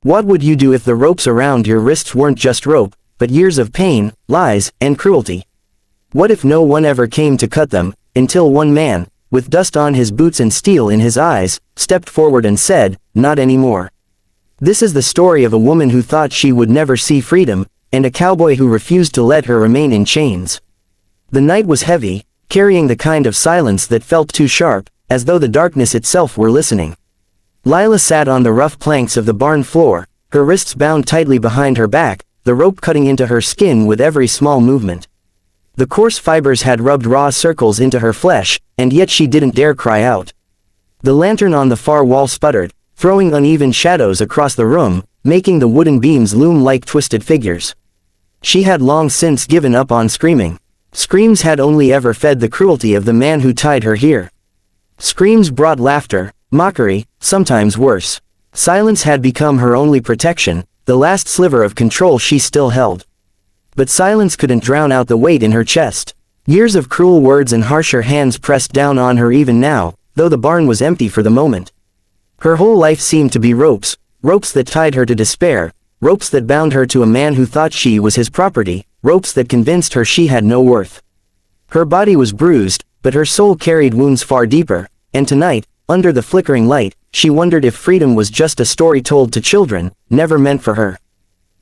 What would you do if the ropes around your wrists weren't just rope, but years of pain, lies, and cruelty? What if no one ever came to cut them, until one man, with dust on his boots and steel in his eyes, stepped forward and said, "Not anymore." This is the story of a woman who thought she would never see freedom, and a cowboy who refused to let her remain in chains. The night was heavy, carrying the kind of silence that felt too sharp, as though the darkness itself were listening. Lila sat on the rough planks of the barn floor, her wrists bound tightly behind her back, the rope cutting into her skin with every small movement. The coarse fibers had rubbed raw circles into her flesh, and yet she didn't dare cry out. The lantern on the far wall sputtered, throwing uneven shadows across the room, making the wooden beams loom like twisted figures. She had long since given up on screaming. Screams had only ever fed the cruelty of the man who tied her here. Screams brought laughter, mockery, sometimes worse. Silence had become her only protection, the last sliver of control she still held. But silence couldn't drown out the weight in her chest. Years of cruel words and harsher hands pressed down on her even now, though the barn was empty for the moment. Her whole life seemed to be ropes, ropes that tied her to despair, ropes that bound her to a man who thought she was his property, ropes that convinced her she had no worth. Her body was bruised, but her soul carried wounds far deeper, and tonight, under the flickering light, she wondered if freedom was just a story told to children, never meant for her.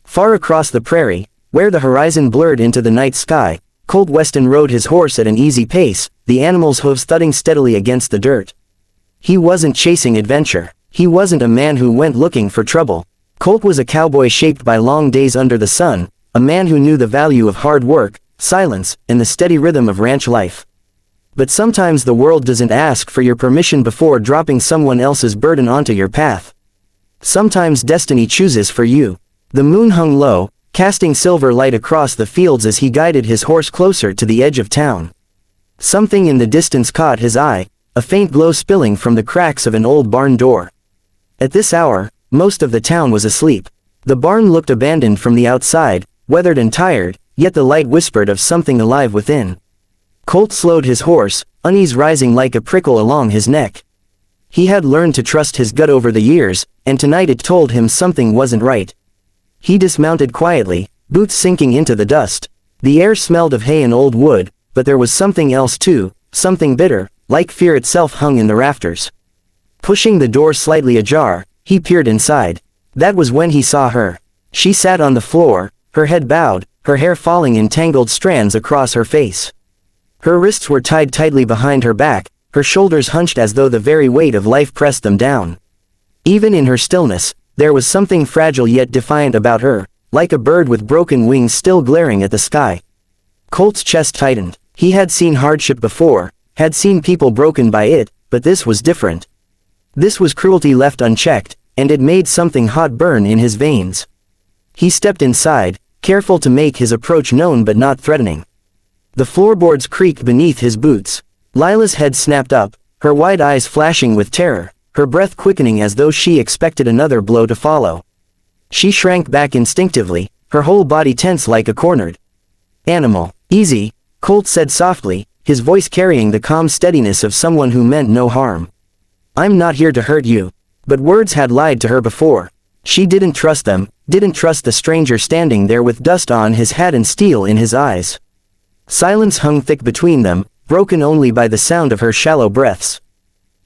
Far across the prairie, where the horizon blurred into the night sky, Colt Weston rode his horse at an easy pace, the animal's hooves thudding steadily against the dirt. He wasn't chasing adventure. He wasn't a man who went looking for trouble. Colt was a cowboy shaped by long days under the sun, a man who knew the value of hard work, silence, and the steady rhythm of ranch life. But sometimes the world doesn't ask for your permission before dropping someone else's burden onto your path. Sometimes destiny chooses for you. The moon hung low, casting silver light across the fields as he guided his horse closer to the edge of town. Something in the distance caught his eye, a faint glow spilling from the cracks of an old barn door. At this hour, most of the town was asleep. The barn looked abandoned from the outside, weathered and tired, yet the light whispered of something alive within. Colt slowed his horse, unease rising like a prickle along his neck. He had learned to trust his gut over the years, and tonight it told him something wasn't right. He dismounted quietly, boots sinking into the dust. The air smelled of hay and old wood, but there was something else too, something bitter, like fear itself hung in the rafters. Pushing the door slightly ajar, he peered inside. That was when he saw her. She sat on the floor, her head bowed, her hair falling in tangled strands across her face. Her wrists were tied tightly behind her back, her shoulders hunched as though the very weight of life pressed them down. Even in her stillness, there was something fragile yet defiant about her, like a bird with broken wings still glaring at the sky. Colt's chest tightened. He had seen hardship before, had seen people broken by it, but this was different. This was cruelty left unchecked, and it made something hot burn in his veins. He stepped inside, careful to make his approach known but not threatening. The floorboards creaked beneath his boots. Lila's head snapped up, her wide eyes flashing with terror, her breath quickening as though she expected another blow to follow. She shrank back instinctively, her whole body tense like a cornered animal. "Easy," Colt said softly, his voice carrying the calm steadiness of someone who meant no harm. "I'm not here to hurt you." But words had lied to her before. She didn't trust them, didn't trust the stranger standing there with dust on his hat and steel in his eyes. Silence hung thick between them, broken only by the sound of her shallow breaths.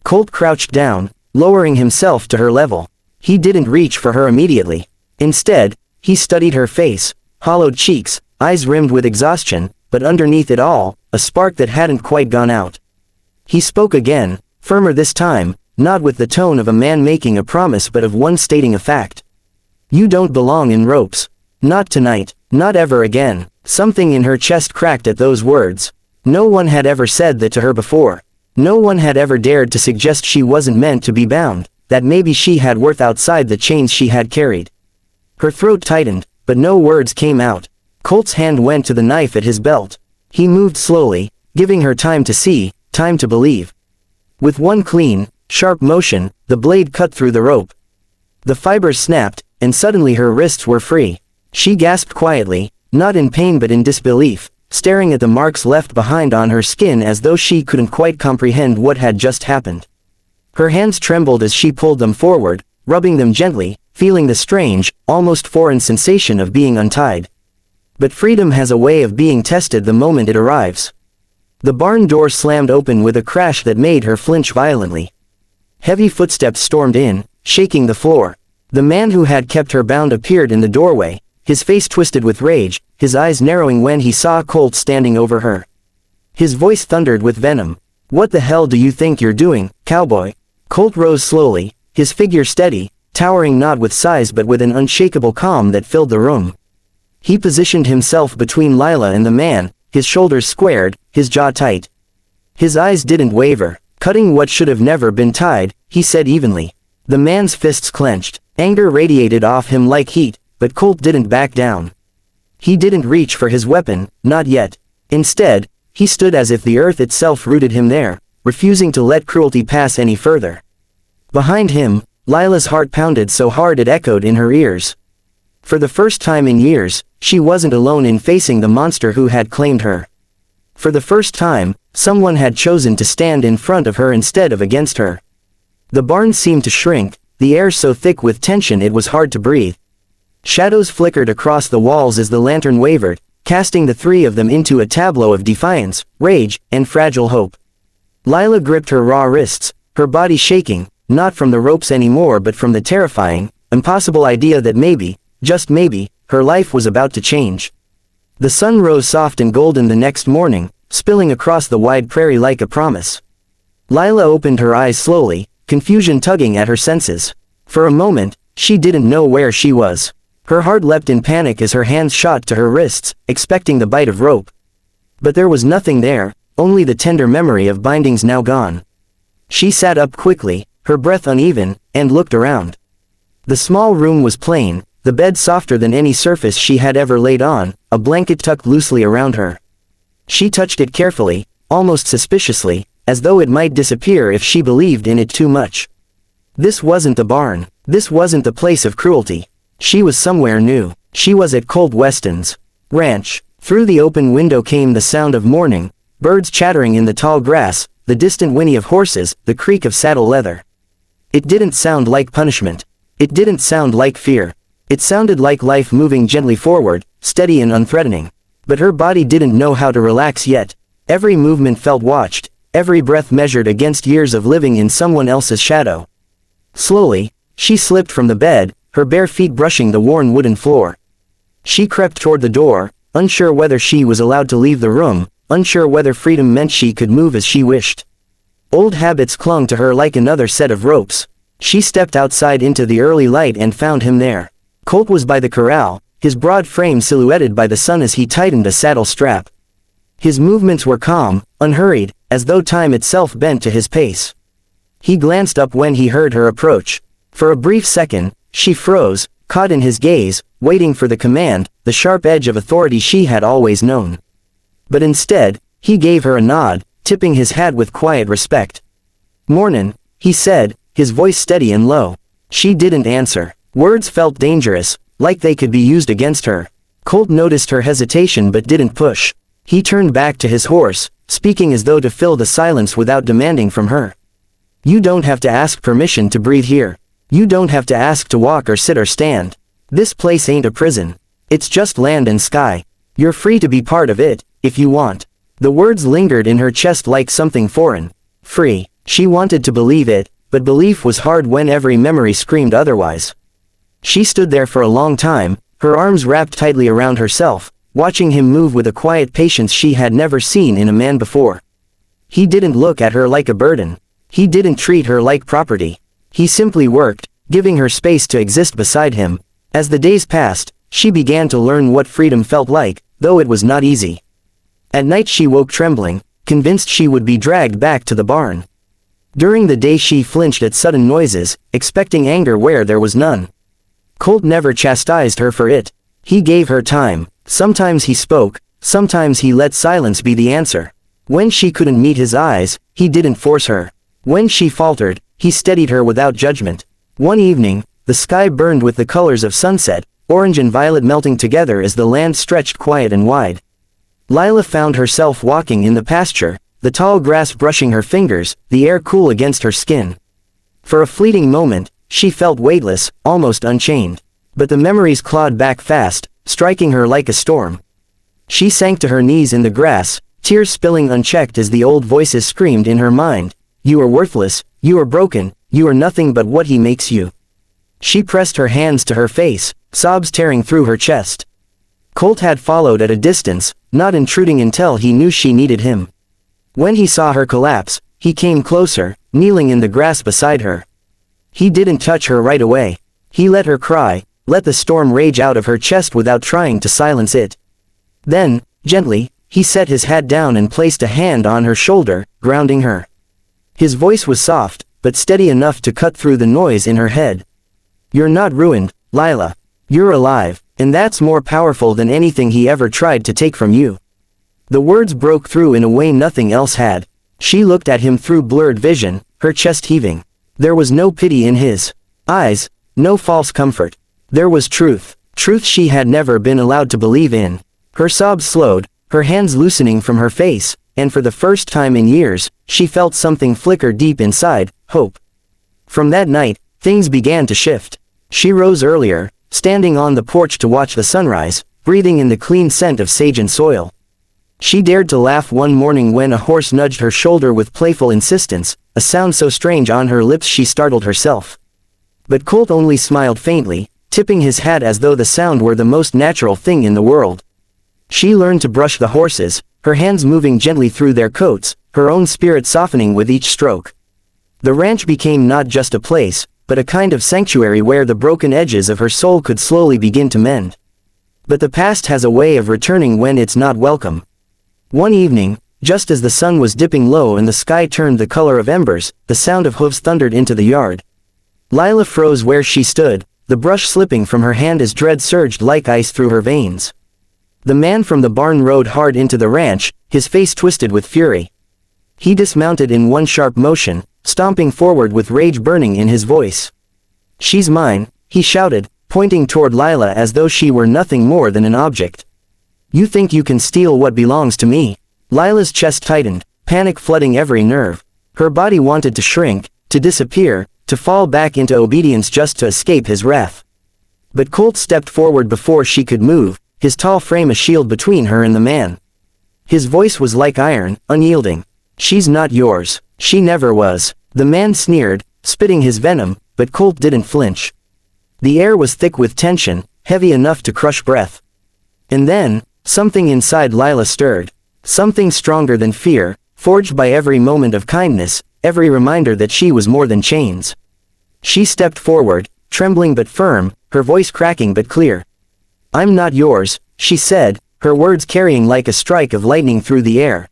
Colt crouched down, lowering himself to her level. He didn't reach for her immediately. Instead, he studied her face, hollowed cheeks, eyes rimmed with exhaustion, but underneath it all, a spark that hadn't quite gone out. He spoke again, firmer this time, not with the tone of a man making a promise but of one stating a fact. "You don't belong in ropes. Not tonight, not ever again." Something in her chest cracked at those words. No one had ever said that to her before. No one had ever dared to suggest she wasn't meant to be bound, that maybe she had worth outside the chains she had carried. Her throat tightened, but no words came out. Colt's hand went to the knife at his belt. He moved slowly, giving her time to see, time to believe. With one clean, sharp motion, the blade cut through the rope. The fibers snapped, and suddenly her wrists were free. She gasped quietly, not in pain but in disbelief, staring at the marks left behind on her skin as though she couldn't quite comprehend what had just happened. Her hands trembled as she pulled them forward, rubbing them gently, feeling the strange, almost foreign sensation of being untied. But freedom has a way of being tested the moment it arrives. The barn door slammed open with a crash that made her flinch violently. Heavy footsteps stormed in, shaking the floor. The man who had kept her bound appeared in the doorway, his face twisted with rage, his eyes narrowing when he saw Colt standing over her. His voice thundered with venom. "What the hell do you think you're doing, cowboy?" Colt rose slowly, his figure steady, towering not with size but with an unshakable calm that filled the room. He positioned himself between Lila and the man, his shoulders squared, his jaw tight. His eyes didn't waver. "Cutting what should have never been tied," he said evenly. The man's fists clenched. Anger radiated off him like heat, but Colt didn't back down. He didn't reach for his weapon, not yet. Instead, he stood as if the earth itself rooted him there, refusing to let cruelty pass any further. Behind him, Lila's heart pounded so hard it echoed in her ears. For the first time in years, she wasn't alone in facing the monster who had claimed her. For the first time, someone had chosen to stand in front of her instead of against her. The barn seemed to shrink, the air so thick with tension it was hard to breathe. Shadows flickered across the walls as the lantern wavered, casting the three of them into a tableau of defiance, rage, and fragile hope. Lila gripped her raw wrists, her body shaking, not from the ropes anymore but from the terrifying, impossible idea that maybe, just maybe, her life was about to change. The sun rose soft and golden the next morning, spilling across the wide prairie like a promise. Lila opened her eyes slowly, confusion tugging at her senses. For a moment, she didn't know where she was. Her heart leapt in panic as her hands shot to her wrists, expecting the bite of rope. But there was nothing there, only the tender memory of bindings now gone. She sat up quickly, her breath uneven, and looked around. The small room was plain, the bed softer than any surface she had ever laid on, a blanket tucked loosely around her. She touched it carefully, almost suspiciously, as though it might disappear if she believed in it too much. This wasn't the barn. This wasn't the place of cruelty. She was somewhere new. She was at Colt Weston's ranch. Through the open window came the sound of morning, birds chattering in the tall grass, the distant whinny of horses, the creak of saddle leather. It didn't sound like punishment. It didn't sound like fear. It sounded like life moving gently forward, steady and unthreatening. But her body didn't know how to relax yet. Every movement felt watched, every breath measured against years of living in someone else's shadow. Slowly, she slipped from the bed, her bare feet brushing the worn wooden floor. She crept toward the door, unsure whether she was allowed to leave the room, unsure whether freedom meant she could move as she wished. Old habits clung to her like another set of ropes. She stepped outside into the early light and found him there. Colt was by the corral, his broad frame silhouetted by the sun as he tightened a saddle strap. His movements were calm, unhurried, as though time itself bent to his pace. He glanced up when he heard her approach. For a brief second, she froze, caught in his gaze, waiting for the command, the sharp edge of authority she had always known. But instead, he gave her a nod, tipping his hat with quiet respect. "Mornin'," he said, his voice steady and low. She didn't answer. Words felt dangerous, like they could be used against her. Colt noticed her hesitation but didn't push. He turned back to his horse, speaking as though to fill the silence without demanding from her. "You don't have to ask permission to breathe here. You don't have to ask to walk or sit or stand. This place ain't a prison. It's just land and sky. You're free to be part of it, if you want." The words lingered in her chest like something foreign. Free. She wanted to believe it, but belief was hard when every memory screamed otherwise. She stood there for a long time, her arms wrapped tightly around herself, watching him move with a quiet patience she had never seen in a man before. He didn't look at her like a burden. He didn't treat her like property. He simply worked, giving her space to exist beside him. As the days passed, she began to learn what freedom felt like, though it was not easy. At night she woke trembling, convinced she would be dragged back to the barn. During the day she flinched at sudden noises, expecting anger where there was none. Colt never chastised her for it. He gave her time. Sometimes he spoke, sometimes he let silence be the answer. When she couldn't meet his eyes, he didn't force her. When she faltered, he steadied her without judgment. One evening, the sky burned with the colors of sunset, orange and violet melting together as the land stretched quiet and wide. Lila found herself walking in the pasture, the tall grass brushing her fingers, the air cool against her skin. For a fleeting moment, she felt weightless, almost unchained. But the memories clawed back fast, striking her like a storm. She sank to her knees in the grass, tears spilling unchecked as the old voices screamed in her mind, "You are worthless, you are broken, you are nothing but what he makes you." She pressed her hands to her face, sobs tearing through her chest. Colt had followed at a distance, not intruding until he knew she needed him. When he saw her collapse, he came closer, kneeling in the grass beside her. He didn't touch her right away. He let her cry, let the storm rage out of her chest without trying to silence it. Then, gently, he set his hat down and placed a hand on her shoulder, grounding her. His voice was soft, but steady enough to cut through the noise in her head. "You're not ruined, Lila. You're alive, and that's more powerful than anything he ever tried to take from you." The words broke through in a way nothing else had. She looked at him through blurred vision, her chest heaving. There was no pity in his eyes, no false comfort. There was truth, truth she had never been allowed to believe in. Her sobs slowed, her hands loosening from her face, and for the first time in years, she felt something flicker deep inside, hope. From that night, things began to shift. She rose earlier, standing on the porch to watch the sunrise, breathing in the clean scent of sage and soil. She dared to laugh one morning when a horse nudged her shoulder with playful insistence, a sound so strange on her lips she startled herself. But Colt only smiled faintly, tipping his hat as though the sound were the most natural thing in the world. She learned to brush the horses, her hands moving gently through their coats, her own spirit softening with each stroke. The ranch became not just a place, but a kind of sanctuary where the broken edges of her soul could slowly begin to mend. But the past has a way of returning when it's not welcome. One evening, just as the sun was dipping low and the sky turned the color of embers, the sound of hooves thundered into the yard. Lila froze where she stood, the brush slipping from her hand as dread surged like ice through her veins. The man from the barn rode hard into the ranch, his face twisted with fury. He dismounted in one sharp motion, stomping forward with rage burning in his voice. "She's mine," he shouted, pointing toward Lila as though she were nothing more than an object. "You think you can steal what belongs to me?" Lila's chest tightened, panic flooding every nerve. Her body wanted to shrink, to disappear, to fall back into obedience just to escape his wrath. But Colt stepped forward before she could move, his tall frame a shield between her and the man. His voice was like iron, unyielding. "She's not yours. She never was." The man sneered, spitting his venom, but Colt didn't flinch. The air was thick with tension, heavy enough to crush breath. And then, something inside Lila stirred. Something stronger than fear, forged by every moment of kindness, every reminder that she was more than chains. She stepped forward, trembling but firm, her voice cracking but clear. "I'm not yours," she said, her words carrying like a strike of lightning through the air.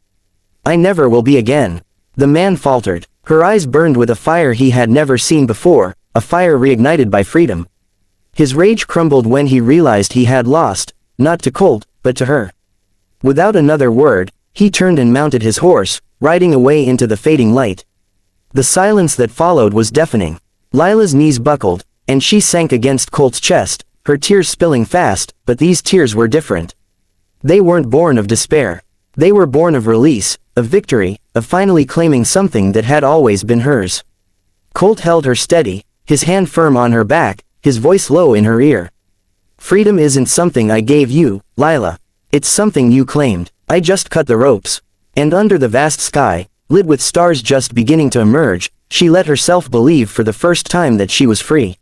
"I never will be again." The man faltered. Her eyes burned with a fire he had never seen before, a fire reignited by freedom. His rage crumbled when he realized he had lost, not to Colt, but to her. Without another word, he turned and mounted his horse, riding away into the fading light. The silence that followed was deafening. Lila's knees buckled, and she sank against Colt's chest, her tears spilling fast, but these tears were different. They weren't born of despair. They were born of release, of victory, of finally claiming something that had always been hers. Colt held her steady, his hand firm on her back, his voice low in her ear. "Freedom isn't something I gave you, Lila. It's something you claimed. I just cut the ropes." And under the vast sky, lit with stars just beginning to emerge, she let herself believe for the first time that she was free.